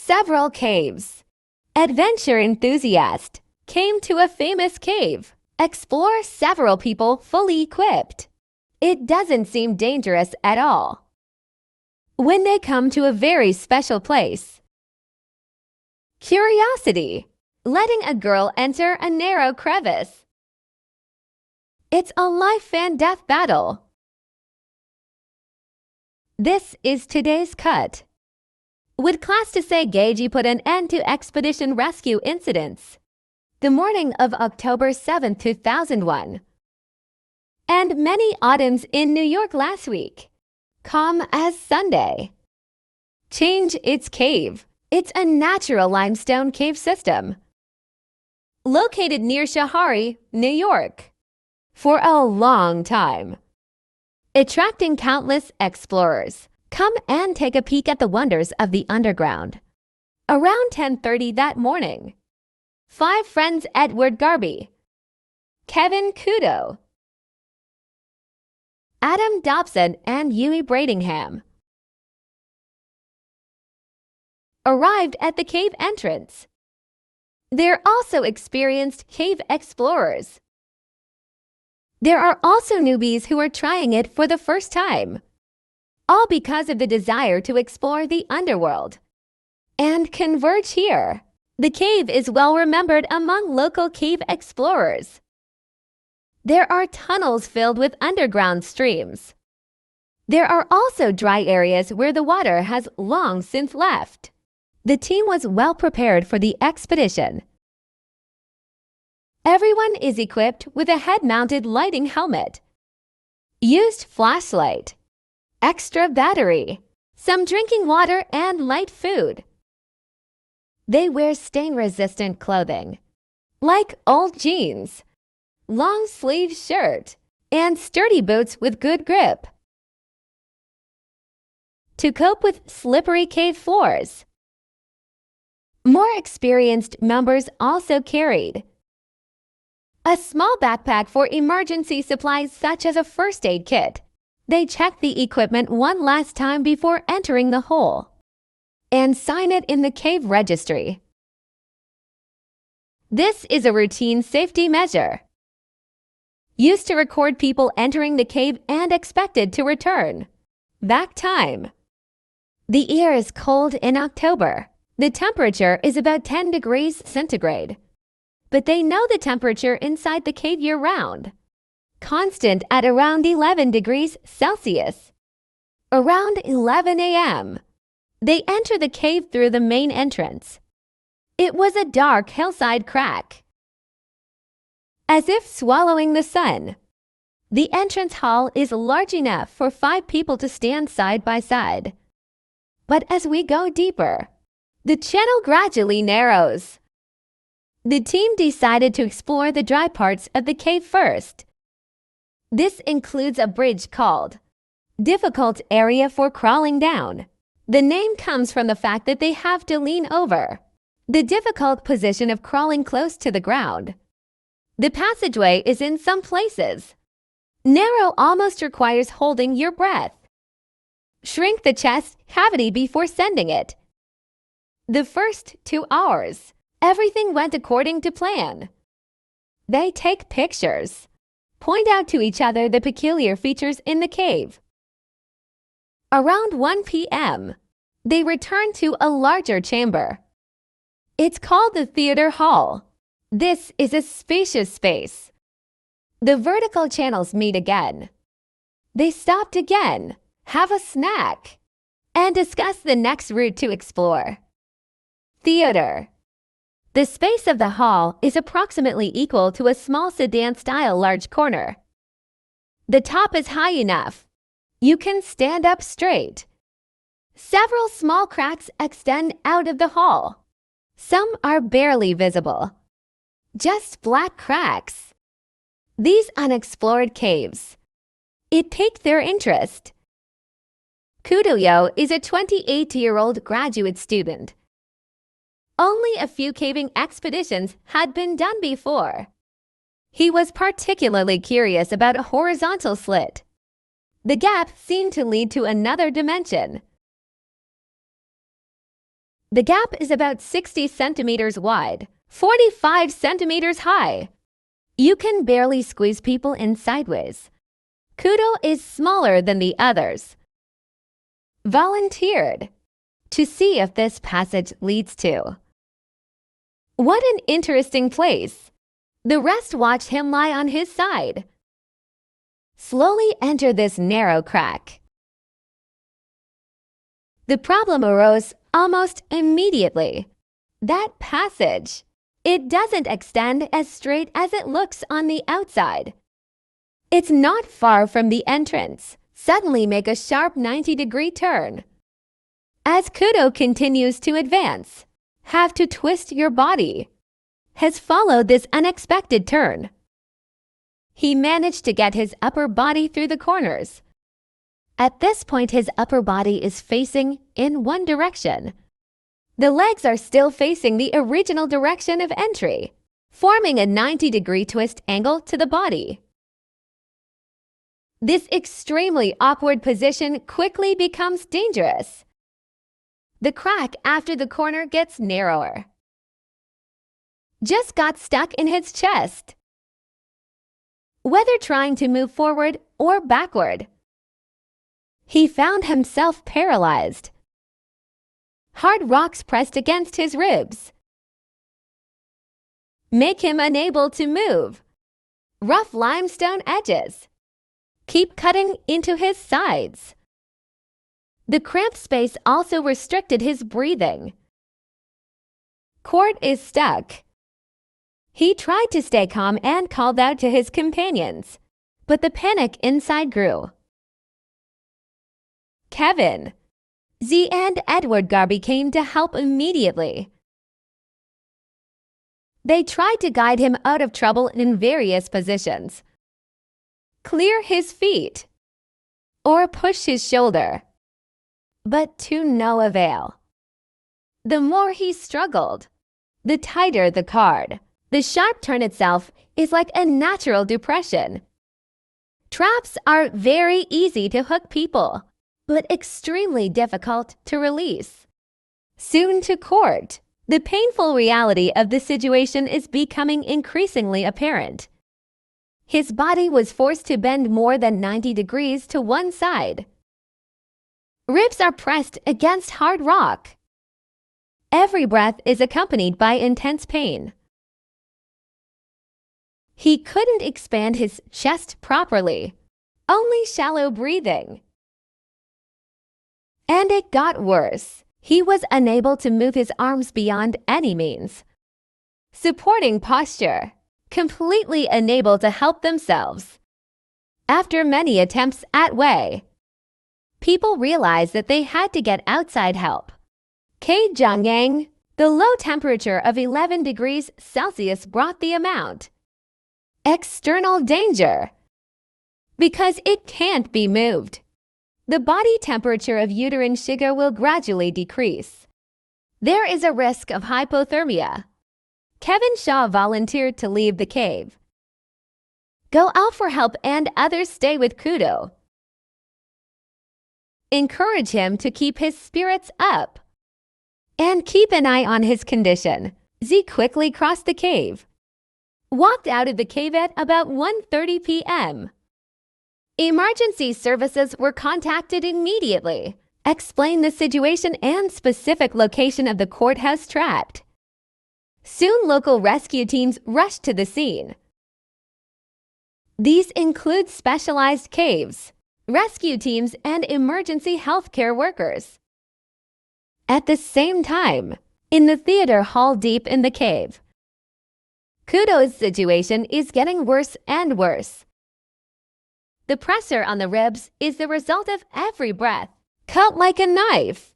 Several caves. Adventure enthusiast came to a famous cave. Explore several people fully equipped. It doesn't seem dangerous at all. When they come to a very special place. Curiosity. Letting a girl enter a narrow crevice. It's a life and death battle. This is today's cut. Would class to say Gage put an end to expedition rescue incidents? The morning of October 7, 2001. And many autumns in New York last week. Calm as Sunday. Change its cave. It's a natural limestone cave system. Located near Shahari, New York. For a long time. Attracting countless explorers. Come and take a peek at the wonders of the underground. Around 10:30 that morning. 5 friends Edward Garby, Kevin Kudo, Adam Dobson and Huey Bradingham arrived at the cave entrance. They're also experienced cave explorers. There are also newbies who are trying it for the first time, all because of the desire to explore the underworld and converge here. The cave is well remembered among local cave explorers. There are tunnels filled with underground streams. There are also dry areas where the water has long since left. The team was well prepared for the expedition. Everyone is equipped with a head-mounted lighting helmet, used flashlight, extra battery, some drinking water, and light food. They wear stain-resistant clothing, like old jeans, long-sleeve shirt, and sturdy boots with good grip. To cope with slippery cave floors, more experienced members also carried a small backpack for emergency supplies such as a first aid kit. They check the equipment one last time before entering the hole and sign it in the cave registry. This is a routine safety measure used to record people entering the cave and expected to return. Back time. The air is cold in October. The temperature is about 10 degrees centigrade. But they know the temperature inside the cave year-round. Constant at around 11 degrees Celsius. Around 11 a.m. They enter the cave through the main entrance. It was a dark hillside crack, as if swallowing the sun. The entrance hall is large enough for 5 people to stand side by side. But as we go deeper, the channel gradually narrows. The team decided to explore the dry parts of the cave first. This includes a bridge called Difficult Area for Crawling Down. The name comes from the fact that they have to lean over, the difficult position of crawling close to the ground. The passageway is in some places narrow, almost requires holding your breath. Shrink the chest cavity before sending it. The first 2 hours, everything went according to plan. They take pictures, point out to each other the peculiar features in the cave. Around 1 p.m., they return to a larger chamber. It's called the theater hall. This is a spacious space. The vertical channels meet again. They stopped again, have a snack, and discuss the next route to explore. Theater. The space of the hall is approximately equal to a small sedan-style large corner. The top is high enough. You can stand up straight. Several small cracks extend out of the hall. Some are barely visible. Just black cracks. These unexplored caves. It piqued their interest. Kudoyo is a 28-year-old graduate student. Only a few caving expeditions had been done before. He was particularly curious about a horizontal slit. The gap seemed to lead to another dimension. The gap is about 60 centimeters wide, 45 centimeters high. You can barely squeeze people in sideways. Kudo is smaller than the others. Volunteered to see if this passage leads to. What an interesting place. The rest watched him lie on his side. Slowly enter this narrow crack. The problem arose almost immediately. That passage. It doesn't extend as straight as it looks on the outside. It's not far from the entrance. Suddenly make a sharp 90-degree turn. As Kudo continues to advance, have to twist your body. Has followed this unexpected turn. He managed to get his upper body through the corners. At this point, his upper body is facing in one direction. The legs are still facing the original direction of entry, forming a 90-degree twist angle to the body. This extremely awkward position quickly becomes dangerous. The crack after the corner gets narrower. Just got stuck in his chest. Whether trying to move forward or backward, he found himself paralyzed. Hard rocks pressed against his ribs make him unable to move. Rough limestone edges keep cutting into his sides. The cramped space also restricted his breathing. Cord is stuck. He tried to stay calm and called out to his companions, but the panic inside grew. Kevin, Z and Edward Garby came to help immediately. They tried to guide him out of trouble in various positions. Clear his feet or push his shoulder, but to no avail. The more he struggled, the tighter the cord. The sharp turn itself is like a natural depression. Traps are very easy to hook people, but extremely difficult to release. Soon to court, the painful reality of the situation is becoming increasingly apparent. His body was forced to bend more than 90 degrees to one side. Ribs are pressed against hard rock. Every breath is accompanied by intense pain. He couldn't expand his chest properly, only shallow breathing. And it got worse. He was unable to move his arms beyond any means. Supporting posture, completely unable to help themselves. After many attempts at way, people realized that they had to get outside help. Gage, the low temperature of 11 degrees Celsius brought the amount. External danger. Because it can't be moved. The body temperature of uterine sugar will gradually decrease. There is a risk of hypothermia. Kevin Shaw volunteered to leave the cave. Go out for help and others stay with Kudo. Encourage him to keep his spirits up. And keep an eye on his condition. Z quickly crossed the cave. Walked out of the cave at about 1:30 p.m. Emergency services were contacted immediately. Explained the situation and specific location of the courthouse tract. Soon local rescue teams rushed to the scene. These include specialized caves, rescue teams, and emergency healthcare workers. At the same time, in the theater hall deep in the cave, Kudo's situation is getting worse and worse. The pressure on the ribs is the result of every breath, cut like a knife.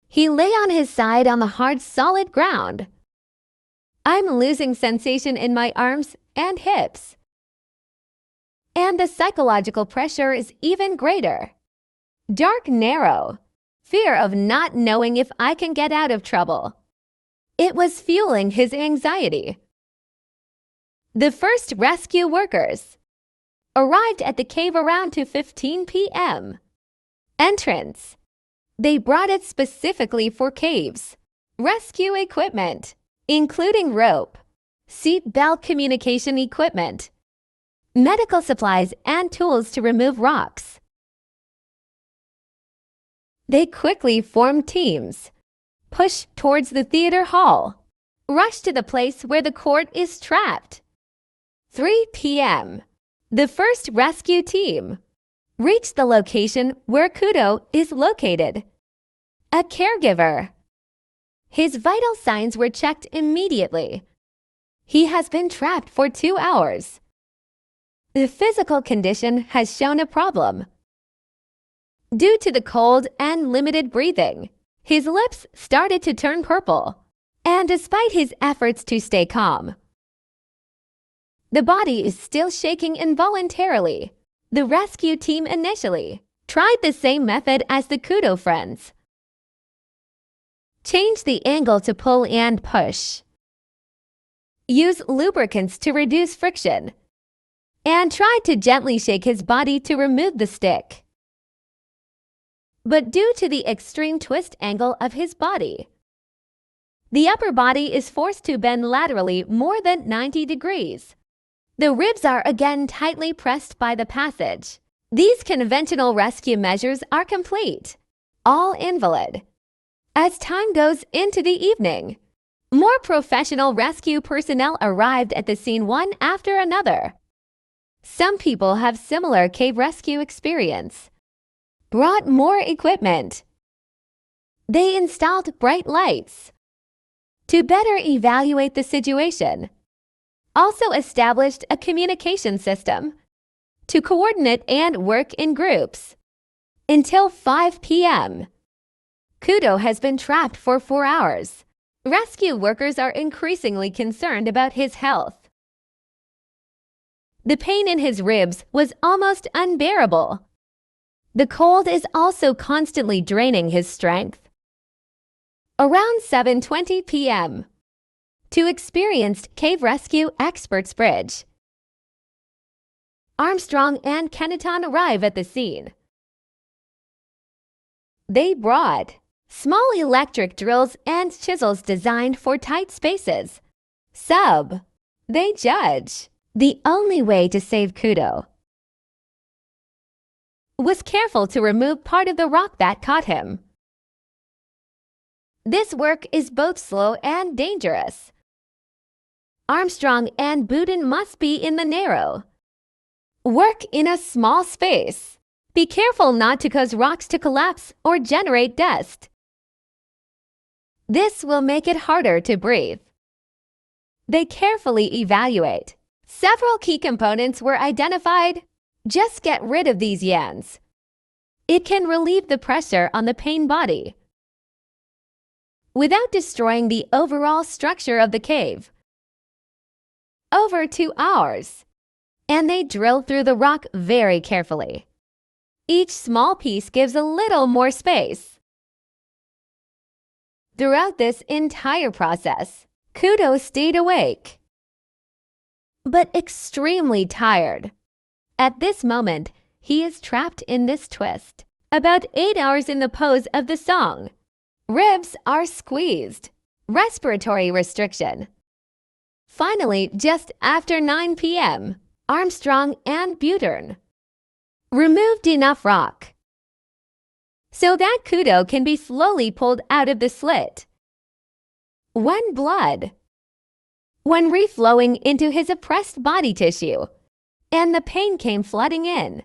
He lay on his side on the hard, solid ground. I'm losing sensation in my arms and hips. And the psychological pressure is even greater. Dark, narrow. Fear of not knowing if I can get out of trouble. It was fueling his anxiety. The first rescue workers arrived at the cave around 2:15 p.m. Entrance. They brought it specifically for caves. Rescue equipment, including rope, seat belt communication equipment, medical supplies, and tools to remove rocks. They quickly form teams, push towards the theater hall, rush to the place where the court is trapped. 3 p.m. The first rescue team reached the location where Kudo is located. A caregiver. His vital signs were checked immediately. He has been trapped for 2 hours. The physical condition has shown a problem. Due to the cold and limited breathing, his lips started to turn purple, and despite his efforts to stay calm, the body is still shaking involuntarily. The rescue team initially tried the same method as the Kudo friends. Change the angle to pull and push. Use lubricants to reduce friction, and try to gently shake his body to remove the stick. But due to the extreme twist angle of his body, the upper body is forced to bend laterally more than 90 degrees. The ribs are again tightly pressed by the passage. These conventional rescue measures are complete. All invalid. As time goes into the evening, more professional rescue personnel arrived at the scene one after another. Some people have similar cave rescue experience. Brought more equipment. They installed bright lights to better evaluate the situation. Also established a communication system to coordinate and work in groups. Until 5 p.m. Kudo has been trapped for 4 hours. Rescue workers are increasingly concerned about his health. The pain in his ribs was almost unbearable. The cold is also constantly draining his strength. Around 7:20 p.m. Two experienced cave rescue experts bridge. Armstrong and Kenneton arrive at the scene. They brought small electric drills and chisels designed for tight spaces. They judge the only way to save Kudo was careful to remove part of the rock that caught him. This work is both slow and dangerous. Armstrong and Boudin must be in the narrow. Work in a small space. Be careful not to cause rocks to collapse or generate dust. This will make it harder to breathe. They carefully evaluate. Several key components were identified. Just get rid of these yans. It can relieve the pressure on the pain body without destroying the overall structure of the cave. Over 2 hours, and they drill through the rock very carefully. Each small piece gives a little more space. Throughout this entire process, Kudo stayed awake, but extremely tired. At this moment, he is trapped in this twist. About 8 hours in the pose of the song. Ribs are squeezed. Respiratory restriction. Finally, just after 9 p.m., Armstrong and Buturn removed enough rock so that Kudo can be slowly pulled out of the slit. When reflowing into his oppressed body tissue, and the pain came flooding in.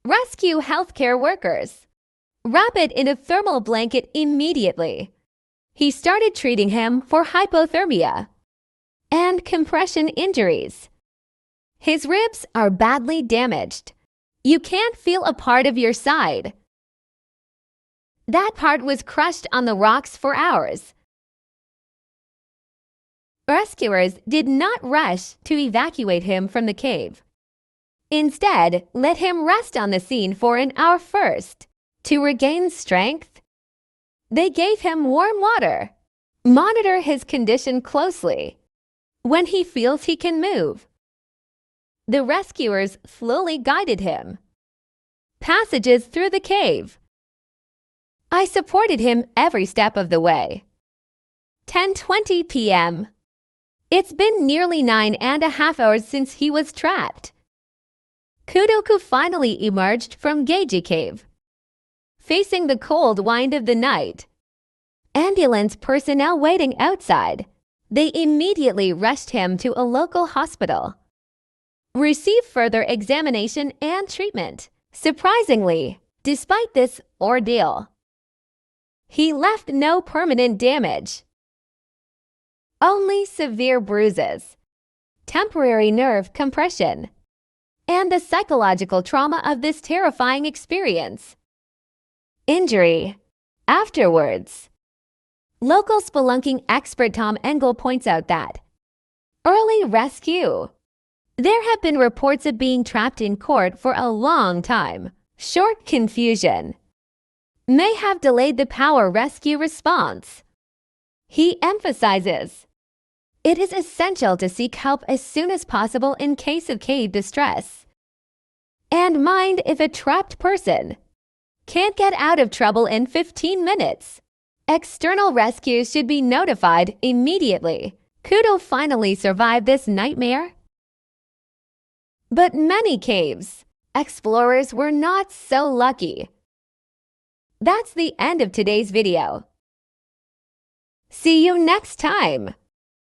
Rescue healthcare workers. Wrap it in a thermal blanket immediately. He started treating him for hypothermia and compression injuries. His ribs are badly damaged. You can't feel a part of your side. That part was crushed on the rocks for hours. Rescuers did not rush to evacuate him from the cave. Instead, let him rest on the scene for an hour first. To regain strength, they gave him warm water. Monitor his condition closely. When he feels he can move, the rescuers slowly guided him. Passages through the cave. I supported him every step of the way. 10:20 p.m. It's been nearly 9.5 hours since he was trapped. Kudoku finally emerged from Gage Cave. Facing the cold wind of the night, ambulance personnel waiting outside, they immediately rushed him to a local hospital. Receive further examination and treatment. Surprisingly, despite this ordeal, he left no permanent damage. Only severe bruises, temporary nerve compression, and the psychological trauma of this terrifying experience. Injury. Afterwards, local spelunking expert Tom Engel points out that early rescue. There have been reports of being trapped in court for a long time. Short confusion may have delayed the power rescue response. He emphasizes, it is essential to seek help as soon as possible in case of cave distress. And mind if a trapped person can't get out of trouble in 15 minutes. External rescue should be notified immediately. Kudo finally survived this nightmare. But many caves explorers were not so lucky. That's the end of today's video. See you next time.